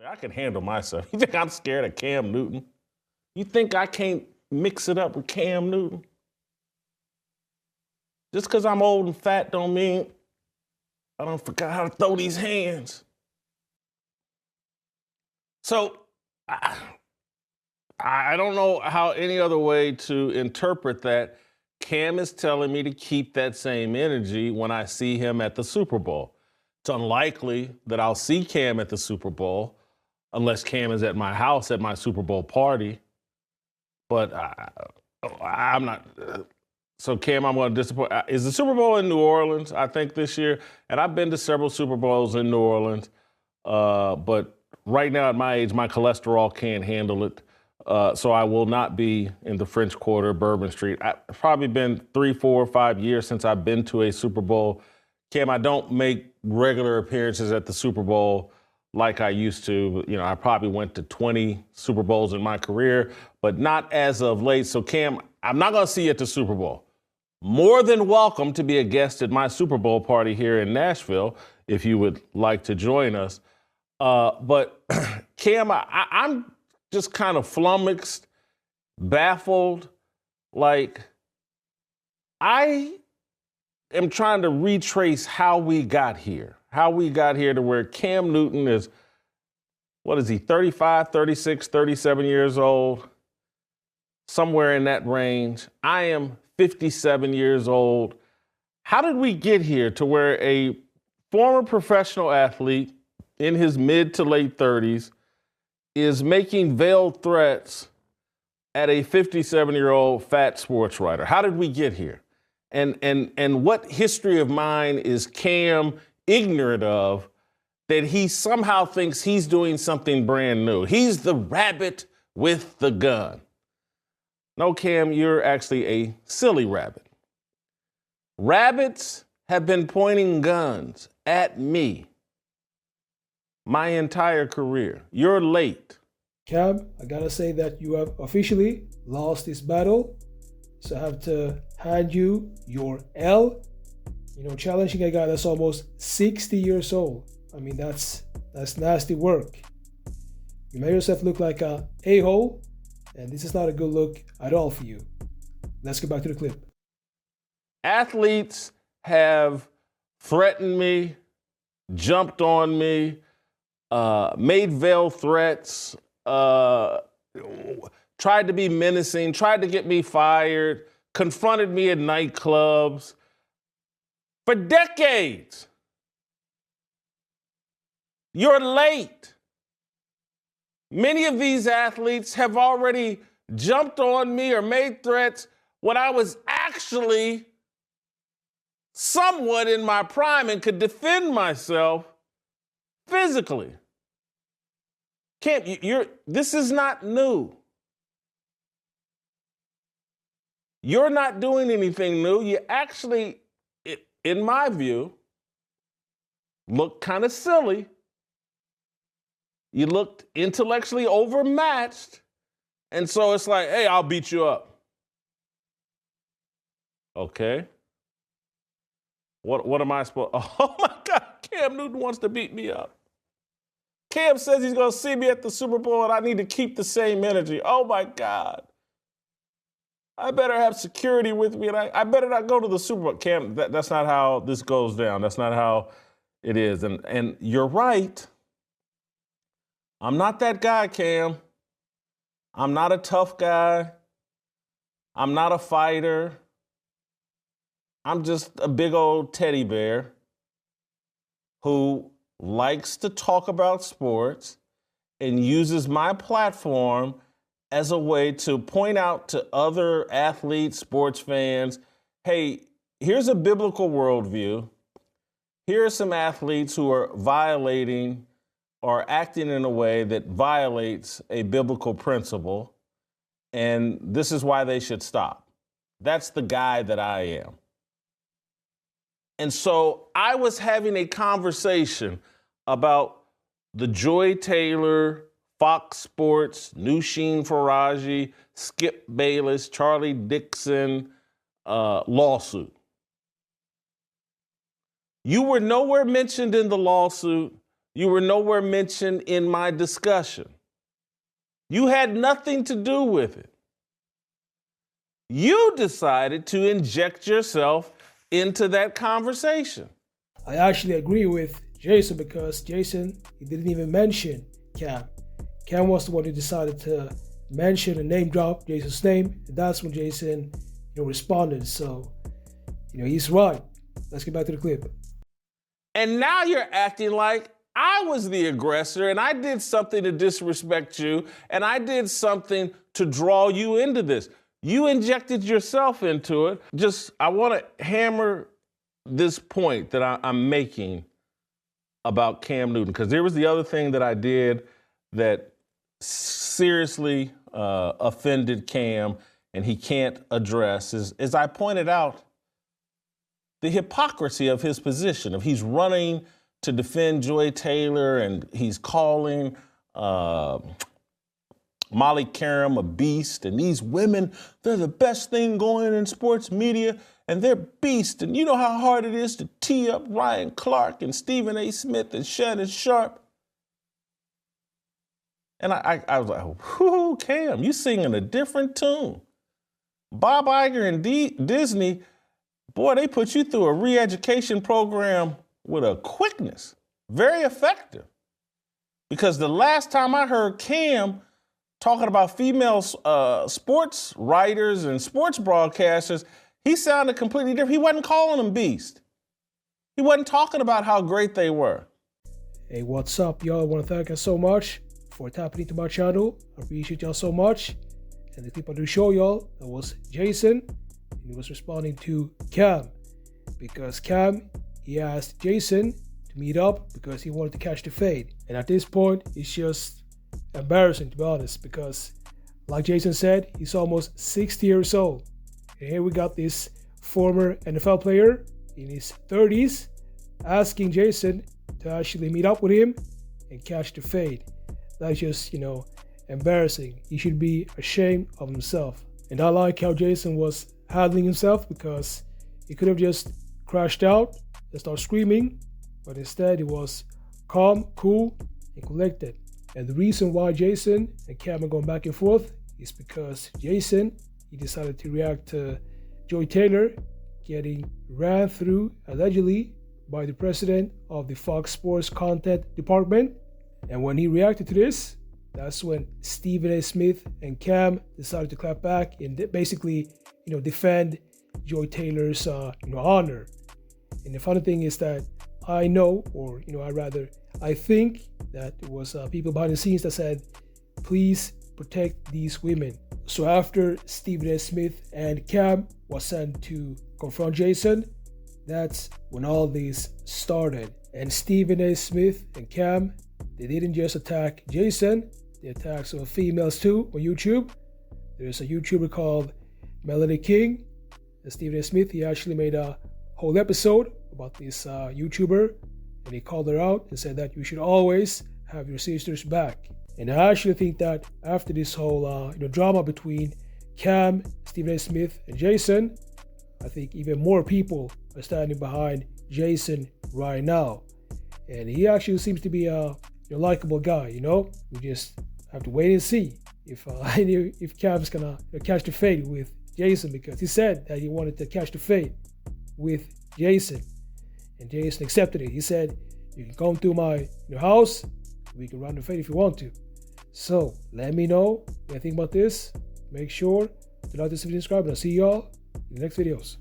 I can handle myself. You think I'm scared of Cam Newton? You think I can't mix it up with Cam Newton? Just because I'm old and fat don't mean I don't forget how to throw these hands. So I don't know how any other way to interpret that. Cam is telling me to keep that same energy when I see him at the Super Bowl. It's unlikely that I'll see Cam at the Super Bowl unless Cam is at my house at my Super Bowl party. But I'm not. So, Cam, I'm going to disappoint. Is the Super Bowl in New Orleans, I think, this year? And I've been to several Super Bowls in New Orleans. But right now at my age, my cholesterol can't handle it. So I will not be in the French Quarter, Bourbon Street. It's probably been 3, 4, 5 years since I've been to a Super Bowl. Cam, I don't make regular appearances at the Super Bowl like I used to. You know, I probably went to 20 Super Bowls in my career, but not as of late. So, Cam, I'm not going to see you at the Super Bowl. More than welcome to be a guest at my Super Bowl party here in Nashville if you would like to join us. But, Cam, I'm just kind of flummoxed, baffled. Like, I am trying to retrace how we got here to where Cam Newton is, what is he, 35, 36, 37 years old, somewhere in that range. I am 57 years old. How did we get here to where a former professional athlete in his mid to late 30s is making veiled threats at a 57-year-old fat sports writer? How did we get here? And what history of mine is Cam ignorant of that he somehow thinks he's doing something brand new? He's the rabbit with the gun. No, Cam, you're actually a silly rabbit. Rabbits have been pointing guns at me my entire career. You're late. Cam, I gotta say that you have officially lost this battle. So I have to hand you your L. You know, challenging a guy that's almost 60 years old. I mean, that's nasty work. You made yourself look like a a-hole, and this is not a good look at all for you. Let's get back to the clip. Athletes have threatened me, jumped on me, made veiled threats, tried to be menacing, tried to get me fired, confronted me at nightclubs for decades. You're late. Many of these athletes have already jumped on me or made threats when I was actually somewhat in my prime and could defend myself physically. Cam, this is not new. You're not doing anything new. You actually, in my view, look kind of silly. You looked intellectually overmatched. And so it's like, hey, I'll beat you up. Okay. What am I supposed? Oh my God, Cam Newton wants to beat me up. Cam says he's going to see me at the Super Bowl and I need to keep the same energy. Oh my God. I better have security with me and I better not go to the Super Bowl. Cam, that's not how this goes down. That's not how it is. And you're right. I'm not that guy, Cam. I'm not a tough guy. I'm not a fighter. I'm just a big old teddy bear who likes to talk about sports and uses my platform as a way to point out to other athletes, sports fans, hey, here's a biblical worldview. Here are some athletes who are violating or acting in a way that violates a biblical principle, and this is why they should stop. That's the guy that I am. And so I was having a conversation about the Joy Taylor, Fox Sports, Nushin Faraji, Skip Bayless, Charlie Dixon lawsuit. You were nowhere mentioned in the lawsuit. You were nowhere mentioned in my discussion. You had nothing to do with it. You decided to inject yourself into that conversation. I actually agree with Jason because Jason, he didn't even mention Cam. Cam was the one who decided to mention and name drop Jason's name. And that's when Jason, responded. So, he's right. Let's get back to the clip. And now you're acting like I was the aggressor and I did something to disrespect you and I did something to draw you into this. You injected yourself into it. I want to hammer this point that I'm making about Cam Newton, because there was the other thing that I did that seriously offended Cam and he can't address is I pointed out the hypocrisy of his position. If he's running to defend Joy Taylor and he's calling Molly Karam a beast, and these women, they're the best thing going in sports media, and they're beasts. And you know how hard it is to tee up Ryan Clark and Stephen A. Smith and Shannon Sharpe. And I was like, whoo, Cam, you singing a different tune. Bob Iger and Disney, boy, they put you through a re-education program with a quickness, very effective. Because the last time I heard Cam talking about female sports writers and sports broadcasters, he sounded completely different. He wasn't calling them beast. He wasn't talking about how great they were. Hey, what's up, y'all? I want to thank you so much for tapping into my channel. I appreciate y'all so much. And the clip I do show y'all, that was Jason. And he was responding to Cam. Because Cam, he asked Jason to meet up because he wanted to catch the fade. And at this point, it's just embarrassing, to be honest, because like Jason said, he's almost 60 years old. And here we got this former NFL player in his 30s asking Jason to actually meet up with him and catch the fade. That's just, embarrassing. He should be ashamed of himself. And I like how Jason was handling himself, because he could have just crashed out and started screaming, but instead he was calm, cool, and collected. And the reason why Jason and Cam are going back and forth is because Jason, he decided to react to Joy Taylor getting ran through, allegedly, by the president of the Fox Sports content department. And when he reacted to this, that's when Stephen A. Smith and Cam decided to clap back and basically, defend Joy Taylor's, honor. And the funny thing is that I know, or, I think that it was people behind the scenes that said, please protect these women. So after Stephen A. Smith and Cam was sent to confront Jason, that's when all this started. And Stephen A. Smith and Cam, they didn't just attack Jason, they attacked some females too on YouTube. There's a YouTuber called Melanie King. And Stephen A. Smith, he actually made a whole episode about this YouTuber, and he called her out and said that you should always have your sisters back. And I actually think that after this whole drama between Cam, Stephen A. Smith, and Jason, I think even more people are standing behind Jason right now. And he actually seems to be a likable guy, We just have to wait and see if Cam's gonna catch the fade with Jason, because he said that he wanted to catch the fade with Jason. And Jason accepted it. He said, you can come to my house, we can run the fade if you want to. So let me know what you think about this. Make sure to like this video and subscribe, and I'll see y'all in the next videos.